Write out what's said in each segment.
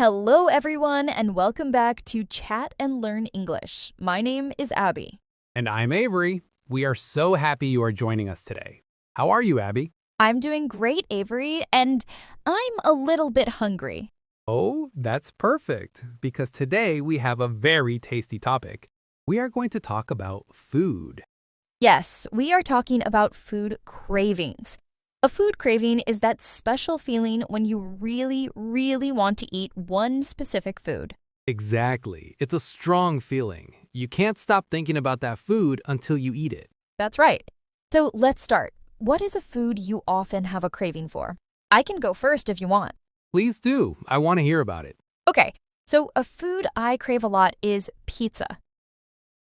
Hello, everyone, and welcome back to Chat and Learn English. My name is Abby. And I'm Avery. We are so happy you are joining us today. How are you, Abby? I'm doing great, Avery, and I'm a little bit hungry. Oh, that's perfect, because today we have a very tasty topic. We are going to talk about food. Yes, we are talking about food cravings. A food craving is that special feeling when you really, really want to eat one specific food. Exactly. It's a strong feeling. You can't stop thinking about that food until you eat it. That's right. So let's start. What is a food you often have a craving for? I can go first if you want. Please do. I want to hear about it. Okay, so a food I crave a lot is pizza.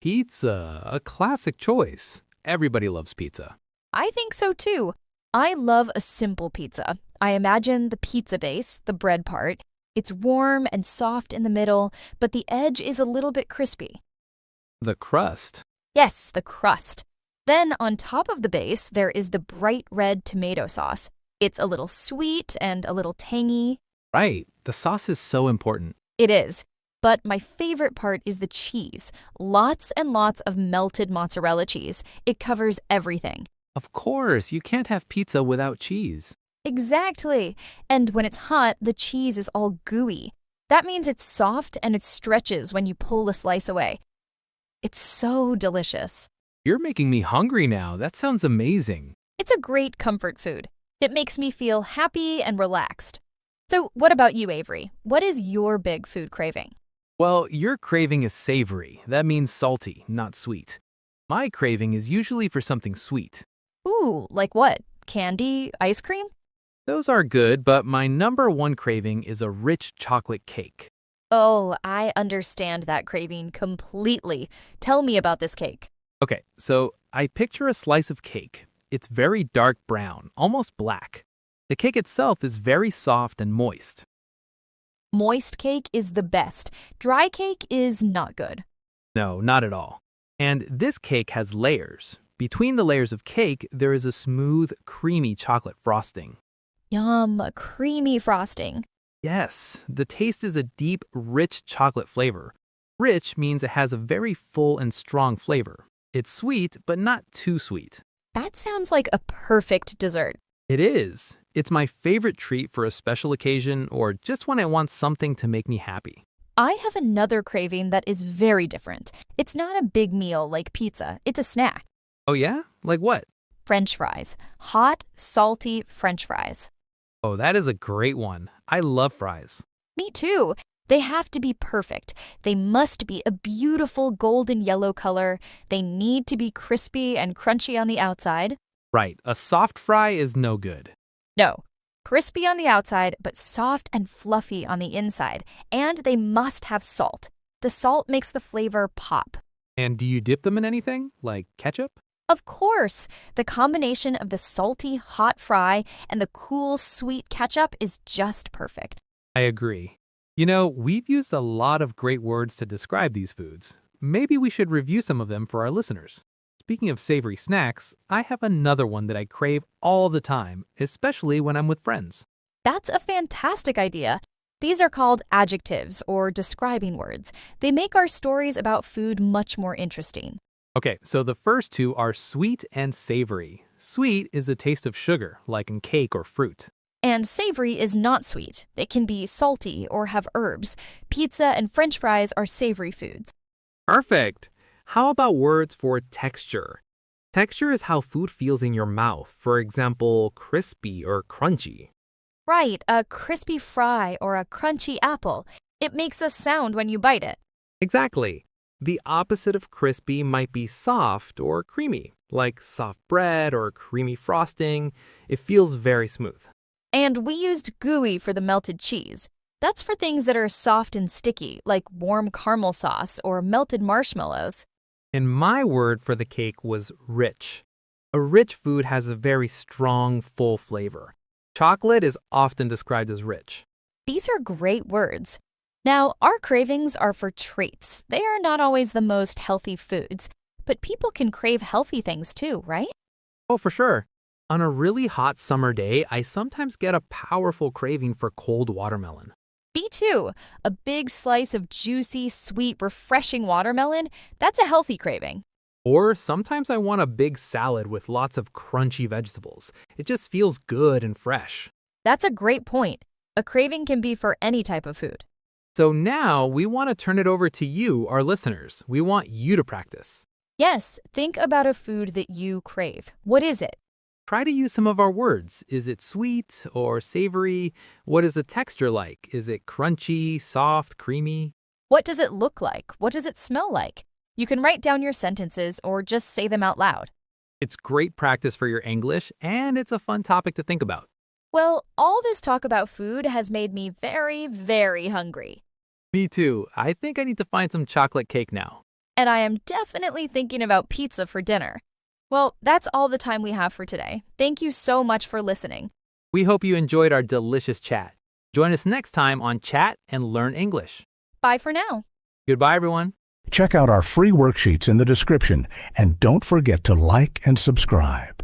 Pizza, a classic choice. Everybody loves pizza. I think so too. I love a simple pizza. I imagine the pizza base, the bread part. It's warm and soft in the middle, but the edge is a little bit crispy. The crust. Yes, the crust. Then on top of the base, there is the bright red tomato sauce. It's a little sweet and a little tangy. Right. The sauce is so important. It is. But my favorite part is the cheese. Lots and lots of melted mozzarella cheese. It covers everything. Of course, you can't have pizza without cheese. Exactly. And when it's hot, the cheese is all gooey. That means it's soft and it stretches when you pull a slice away. It's so delicious. You're making me hungry now. That sounds amazing. It's a great comfort food. It makes me feel happy and relaxed. So what about you, Avery? What is your big food craving? Well, your craving is savory. That means salty, not sweet. My craving is usually for something sweet. Ooh, like what? Candy? Ice cream? Those are good, but my number one craving is a rich chocolate cake. Oh, I understand that craving completely. Tell me about this cake. Okay, so I picture a slice of cake. It's very dark brown, almost black. The cake itself is very soft and moist. Moist cake is the best. Dry cake is not good. No, not at all. And this cake has layers. Between the layers of cake, there is a smooth, creamy chocolate frosting. Yum, creamy frosting. Yes, the taste is a deep, rich chocolate flavor. Rich means it has a very full and strong flavor. It's sweet, but not too sweet. That sounds like a perfect dessert. It is. It's my favorite treat for a special occasion or just when I want something to make me happy. I have another craving that is very different. It's not a big meal like pizza. It's a snack. Oh yeah? Like what? French fries. Hot, salty French fries. Oh, that is a great one. I love fries. Me too. They have to be perfect. They must be a beautiful golden yellow color. They need to be crispy and crunchy on the outside. Right, a soft fry is no good. No, crispy on the outside, but soft and fluffy on the inside. And they must have salt. The salt makes the flavor pop. And do you dip them in anything, like ketchup? Of course, the combination of the salty, hot fry and the cool, sweet ketchup is just perfect. I agree. You know, we've used a lot of great words to describe these foods. Maybe we should review some of them for our listeners. Speaking of savory snacks, I have another one that I crave all the time, especially when I'm with friends. That's a fantastic idea. These are called adjectives or describing words. They make our stories about food much more interesting. Okay, so the first two are sweet and savory. Sweet is a taste of sugar, like in cake or fruit. And savory is not sweet. It can be salty or have herbs. Pizza and French fries are savory foods. Perfect. How about words for texture? Texture is how food feels in your mouth. For example, crispy or crunchy. Right, a crispy fry or a crunchy apple. It makes a sound when you bite it. Exactly. The opposite of crispy might be soft or creamy, like soft bread or creamy frosting. It feels very smooth. And we used gooey for the melted cheese. That's for things that are soft and sticky, like warm caramel sauce or melted marshmallows. And my word for the cake was rich. A rich food has a very strong, full flavor. Chocolate is often described as rich. These are great words. Now, our cravings are for treats. They are not always the most healthy foods, but people can crave healthy things too, right? Oh, for sure. On a really hot summer day, I sometimes get a powerful craving for cold watermelon. Me too. A big slice of juicy, sweet, refreshing watermelon, that's a healthy craving. Or sometimes I want a big salad with lots of crunchy vegetables. It just feels good and fresh. That's a great point. A craving can be for any type of food. So now we want to turn it over to you, our listeners. We want you to practice. Yes, think about a food that you crave. What is it? Try to use some of our words. Is it sweet or savory? What is the texture like? Is it crunchy, soft, creamy? What does it look like? What does it smell like? You can write down your sentences or just say them out loud. It's great practice for your English, and it's a fun topic to think about. Well, all this talk about food has made me very, very hungry. Me too. I think I need to find some chocolate cake now. And I am definitely thinking about pizza for dinner. Well, that's all the time we have for today. Thank you so much for listening. We hope you enjoyed our delicious chat. Join us next time on Chat and Learn English. Bye for now. Goodbye, everyone. Check out our free worksheets in the description, and don't forget to like and subscribe.